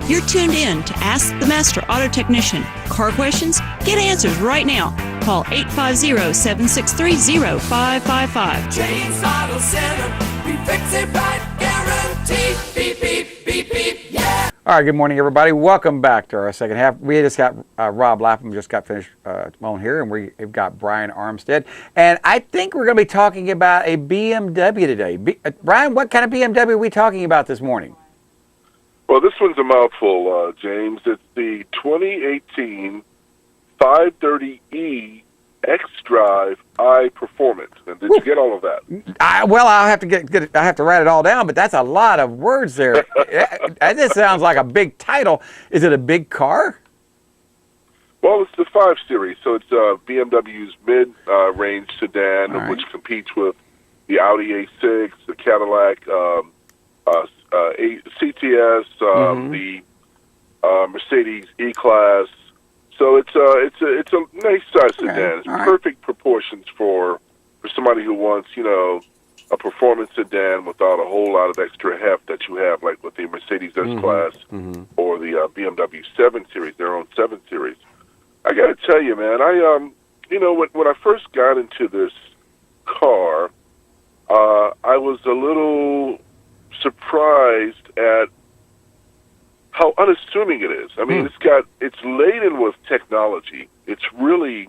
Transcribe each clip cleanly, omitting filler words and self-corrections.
You're tuned in to Ask the Master Auto Technician. Car questions? Get answers right now. Call 850-763-0555. James Auto Center. We fix it right, guaranteed. Beep, beep, beep, beep, yeah. All right, good morning, everybody. Welcome back to our second half. We just got Rob Lapham just got finished on here, and we've got Brian Armstead. And I think we're going to be talking about a BMW today. Brian, what kind of BMW are we talking about this morning? Well, this one's a mouthful, James. It's the 2018 530e Xdrive I Performance. And did you get all of that? I'll have to I have to write it all down, but that's a lot of words there. This sounds like a big title. Is it a big car? Well, it's the 5 Series, so it's BMW's mid-range sedan, right, which competes with the Audi A6, the Cadillac CTS, the Mercedes E-Class. So it's a nice size sedan. It's perfect proportions for somebody who wants, a performance sedan without a whole lot of extra heft that you have, like with the Mercedes S-Class or the BMW 7 Series, their own 7 Series. I got to tell you, man, when I first got into this car, I was a little surprised at how unassuming it is. I mean, it's laden with technology. It's really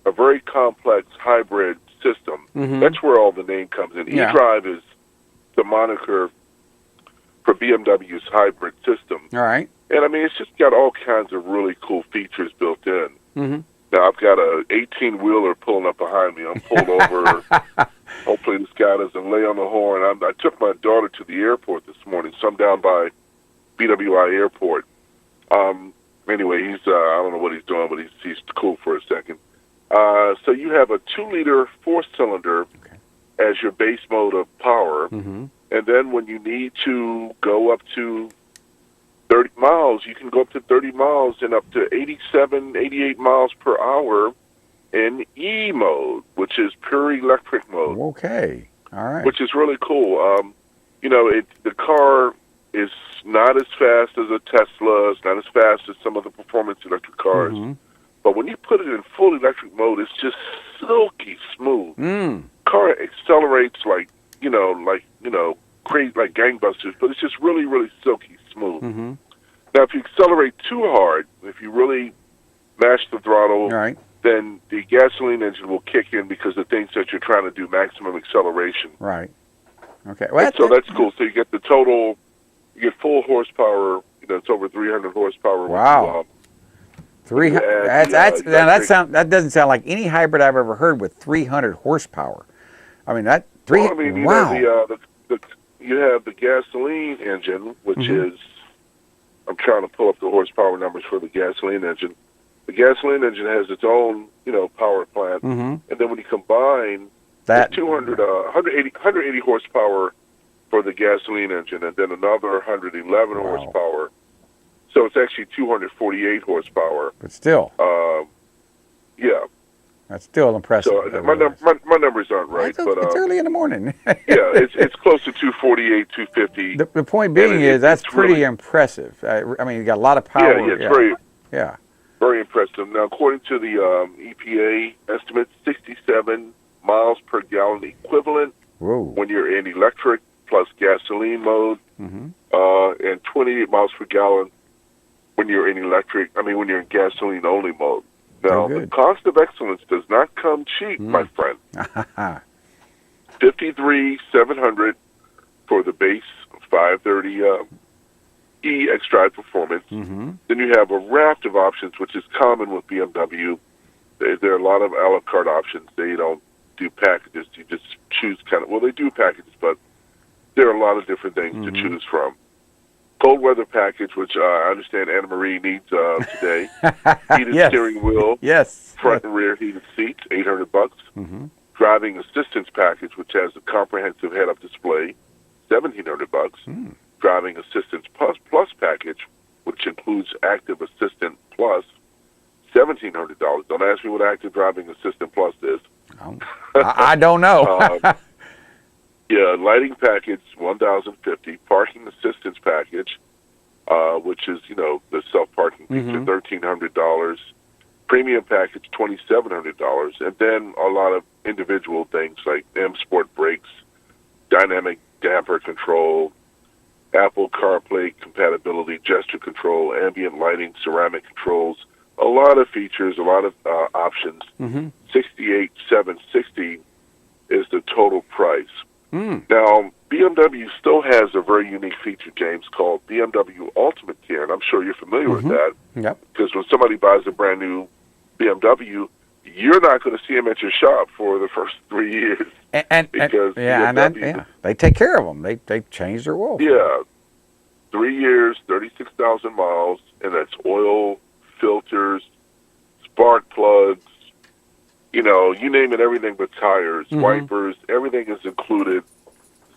a very complex hybrid system. That's where all the name comes in. Xdrive is the moniker for BMW's hybrid system. All right. And I mean, it's just got all kinds of really cool features built in. Now, I've got a 18-wheeler pulling up behind me. I'm pulled over. Hopefully this guy doesn't lay on the horn. I took my daughter to the airport this morning, so I'm down by BWI Airport. Anyway, he's I don't know what he's doing, but he's cool for a second. So you have a 2-liter 4-cylinder as your base mode of power, and then when you need to go up to 30 miles, you can go up to 30 miles and up to 87, 88 miles per hour in E mode, which is pure electric mode. Okay, all right. Which is really cool. The car is not as fast as a Tesla. It's not as fast as some of the performance electric cars. But when you put it in full electric mode, it's just silky smooth. Car accelerates crazy, like gangbusters, but it's just really, really silky smooth. Now, if you accelerate too hard, if you really mash the throttle, then the gasoline engine will kick in because it thinks that you're trying to do maximum acceleration. Right. Okay. Well, so that's cool. So you get the total, you get full horsepower. It's over 300 horsepower. Wow. 300. That doesn't sound like any hybrid I've ever heard with 300 horsepower. I mean that. Wow. You have the gasoline engine, which is. I'm trying to pull up the horsepower numbers for the gasoline engine. The gasoline engine has its own, power plant, and then when you combine that 180 horsepower for the gasoline engine, and then another 111 horsepower. So it's actually 248 horsepower. But still, yeah, that's still impressive. So my numbers aren't right, but it's early in the morning. Yeah, it's close to 248, 250. The point being is that's pretty really impressive. I mean, you got a lot of power. Yeah, it's very impressive. Now, according to the EPA estimates, 67 miles per gallon equivalent when you're in electric plus gasoline mode, and 28 miles per gallon when you're in when you're in gasoline only mode. Now, the cost of excellence does not come cheap, my friend. $53,700 for the base 530 E Xdrive Performance. Then you have a raft of options, which is common with BMW. There are a lot of a la carte options. They don't do packages. You just choose they do packages, but there are a lot of different things to choose from. Cold weather package, which I understand Anna Marie needs today. Heated steering wheel. Front and rear heated seats, $800. Driving assistance package, which has a comprehensive head-up display, $1,700. Driving assistance plus package, which includes active assistant plus, $1,700. Don't ask me what active driving assistant plus is. I don't know. Yeah, lighting package, $1,050. Parking assistance package, which is, the self-parking feature, $1,300. Premium package, $2,700. And then a lot of individual things like M Sport brakes, dynamic damper control, Apple CarPlay compatibility, gesture control, ambient lighting, ceramic controls, a lot of features, a lot of options. $68,760 is the total price. Now, BMW still has a very unique feature, James, called BMW Ultimate Care, and I'm sure you're familiar with that. Yep. Because when somebody buys a brand new BMW, you're not going to see them at your shop for the first 3 years. Because they take care of them. They change their oil. Yeah, 3 years, 36,000 miles, and that's oil, filters, spark plugs, you name it, everything but tires, wipers, everything is included.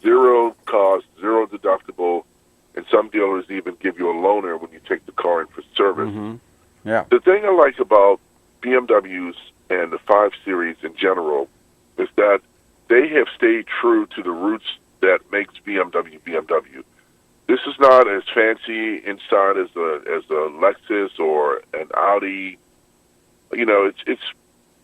Zero cost, zero deductible, and some dealers even give you a loaner when you take the car in for service. Yeah. The thing I like about BMWs and the 5 Series in general is that they have stayed true to the roots that makes BMW BMW. This is not as fancy inside as a Lexus or an Audi. It's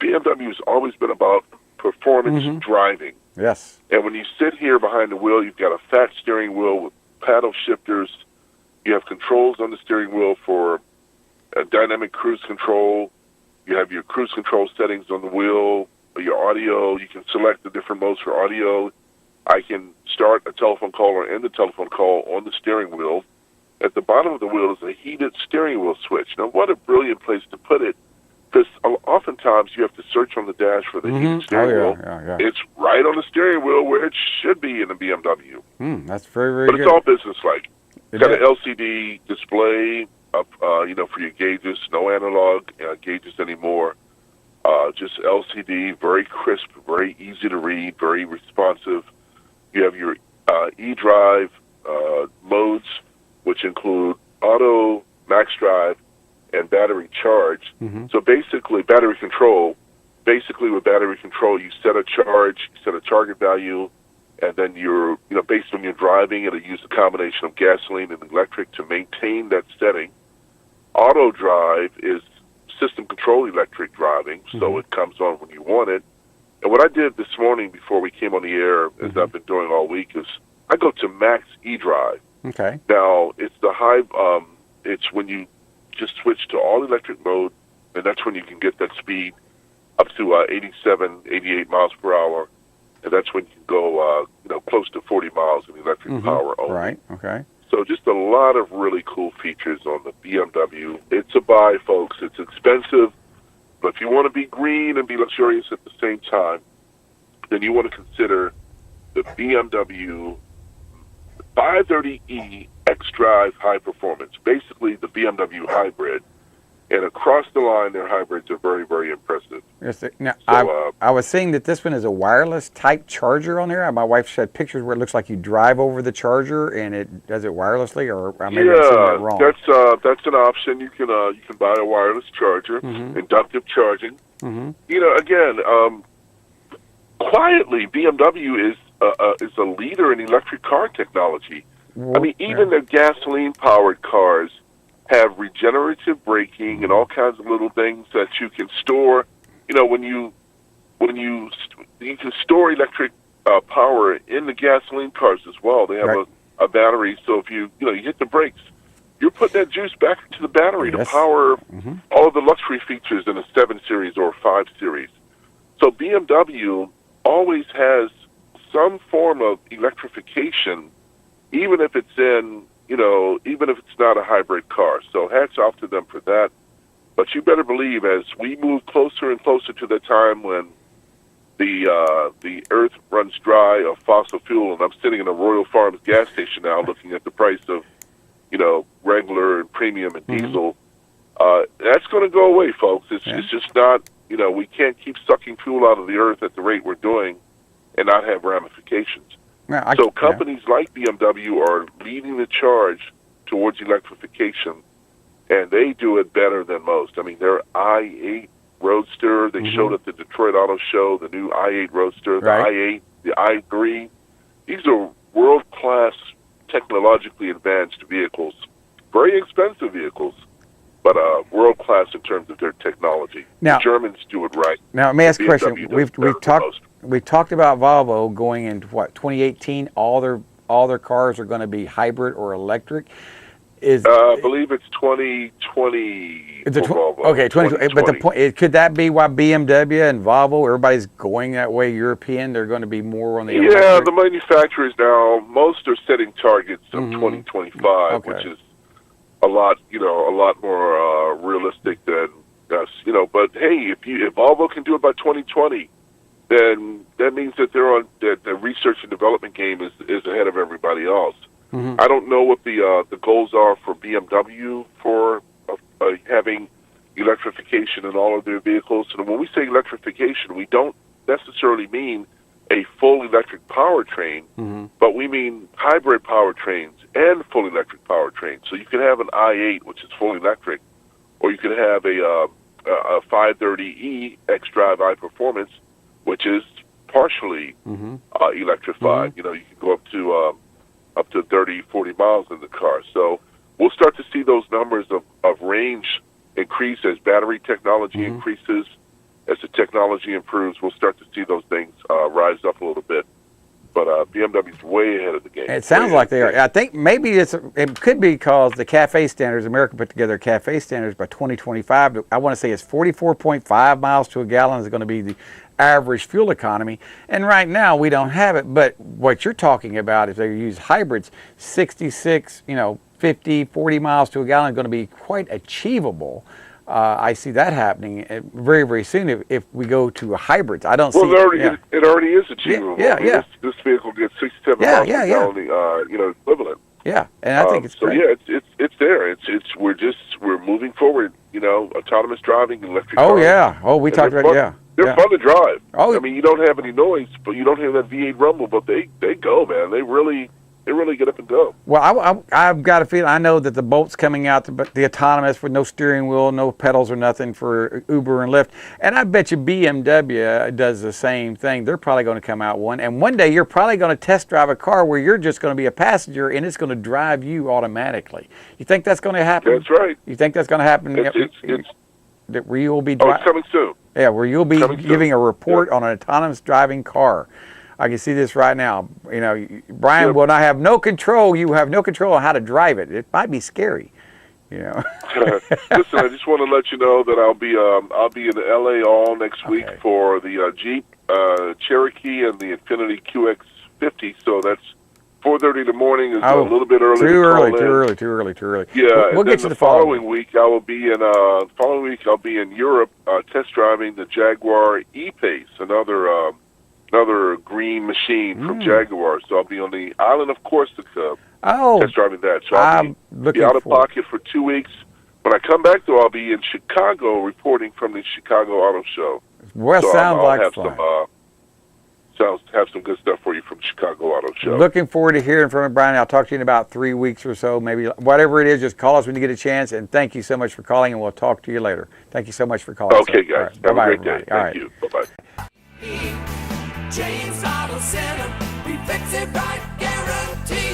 BMW's always been about performance driving. Yes. And when you sit here behind the wheel, you've got a fat steering wheel with paddle shifters. You have controls on the steering wheel for dynamic cruise control. You have your cruise control settings on the wheel, your audio. You can select the different modes for audio. I can start a telephone call or end the telephone call on the steering wheel. At the bottom of the wheel is a heated steering wheel switch. Now, what a brilliant place to put it, because oftentimes you have to search on the dash for the heated steering wheel. Yeah. It's right on the steering wheel where it should be in a BMW. That's very, very But good. it's all business-like. It Got an is. LCD display up, for your gauges. No analog gauges anymore. Just LCD, very crisp, very easy to read, very responsive. You have your Xdrive modes, which include auto, max drive, and battery charge. So basically, battery control. Basically, with battery control, you set a charge, you set a target value, and then you're, based on your driving, it'll use a combination of gasoline and electric to maintain that setting. Auto drive is system control electric driving, so it comes on when you want it. And what I did this morning before we came on the air, as I've been doing all week, is I go to Max Xdrive. Okay. Now, it's the high, it's when you just switch to all electric mode, and that's when you can get that speed up to 87, 88 miles per hour, and that's when you can go, close to 40 miles in electric power only. Right. Okay. So just a lot of really cool features on the BMW. It's a buy, folks. It's expensive, but if you want to be green and be luxurious at the same time, then you want to consider the BMW 530e Xdrive High Performance, basically the BMW hybrid. And across the line, their hybrids are very, very impressive. Yes. Now, So, I was seeing that this one is a wireless type charger on there. My wife had pictures where it looks like you drive over the charger and it does it wirelessly, or maybe I'm seeing that wrong. That's an option. You can buy a wireless charger, inductive charging. Again, quietly, BMW is a leader in electric car technology. Well, I mean, even their gasoline-powered cars have regenerative braking and all kinds of little things that you can store. When you can store electric power in the gasoline cars as well. They have a battery, so if you hit the brakes, you're putting that juice back into the battery to power all of the luxury features in a 7 Series or 5 Series. So BMW always has some form of electrification, even if it's even if it's not a hybrid car. So hats off to them for that. But you better believe, as we move closer and closer to the time when the earth runs dry of fossil fuel, and I'm sitting in a Royal Farms gas station now looking at the price of, regular and premium and diesel, that's going to go away, folks. It's just not, we can't keep sucking fuel out of the earth at the rate we're doing and not have ramifications. So companies like BMW are leading the charge towards electrification, and they do it better than most. I mean, their i8 Roadster, they showed at the Detroit Auto Show, the new i8 Roadster, the i8, the i3. These are world-class, technologically advanced vehicles, very expensive vehicles, but world class in terms of their technology. Now, the Germans do it right. Now, let me ask a question. BMW We've talked about Volvo going into what, 2018. All their cars are going to be hybrid or electric. I believe it's 2020 for Volvo. Okay, 2020. But the point, could that be why BMW and Volvo, everybody's going that way? European, they're going to be more on the electric? Yeah, the manufacturers now, most are setting targets of 2025, which is a lot more realistic than us. But hey, if Volvo can do it by 2020, then that means that the research and development game is ahead of everybody else. I don't know what the goals are for BMW for having electrification in all of their vehicles. And when we say electrification, we don't necessarily mean a full electric powertrain, but we mean hybrid powertrains and full electric powertrains. So you can have an i8, which is fully electric, or you can have a 530e Xdrive iPerformance, which is partially electrified. You can go up to 30, 40 miles in the car. So we'll start to see those numbers of range increase as battery technology increases. As the technology improves, we'll start to see those things rise up a little bit. But BMW's way ahead of the game. It sounds like they are. I think maybe it could be because the CAFE standards, America put together CAFE standards by 2025. I want to say it's 44.5 miles to a gallon is going to be the average fuel economy. And right now we don't have it. But what you're talking about, if they use hybrids, 66, 50, 40 miles to a gallon is going to be quite achievable. I see that happening very, very soon if we go to hybrids. I don't see. Well, it already is achievable. Yeah. This vehicle gets 67 miles per gallon, equivalent. Yeah, and I think it's great. So it's there. We're moving forward. Autonomous driving, electric cars. Oh yeah. Oh, we talked about They're fun to drive. Oh, I mean, you don't have any noise, but you don't have that V8 rumble. But they go, man. They really get up and go. Well, I've got a feeling. I know that the Bolt's coming out, the autonomous with no steering wheel, no pedals or nothing for Uber and Lyft. And I bet you BMW does the same thing. They're probably going to come out one. And one day you're probably going to test drive a car where you're just going to be a passenger and it's going to drive you automatically. You think that's going to happen? That's right. You think that's going to happen? Where you will be driving? It's coming soon. Yeah, where you'll be giving a report on an autonomous driving car. I can see this right now. Brian will not have no control. You have no control on how to drive it. It might be scary. Listen, I just want to let you know that I'll be in LA all next week for the Jeep Cherokee and the Infiniti QX50. So that's 4:30 in the morning. Is a little bit early. Too early. Yeah, we'll get you the following week. I'll be in Europe test driving the Jaguar E-Pace, another green machine from Jaguar. So I'll be on the island of Corsica test driving that. So I'll be out of pocket for 2 weeks. When I come back, though, I'll be in Chicago reporting from the Chicago Auto Show. Well, so sounds I'll like have fun. Have some good stuff for you from Chicago Auto Show. Looking forward to hearing from you, Brian. I'll talk to you in about 3 weeks or so, maybe. Whatever it is, just call us when you get a chance. And thank you so much for calling, and we'll talk to you later. Thank you so much for calling. Okay, guys. Right. Have Bye-bye, a great day. everybody. Thank you. Bye-bye. James Auto Center, we fix it right, guarantee.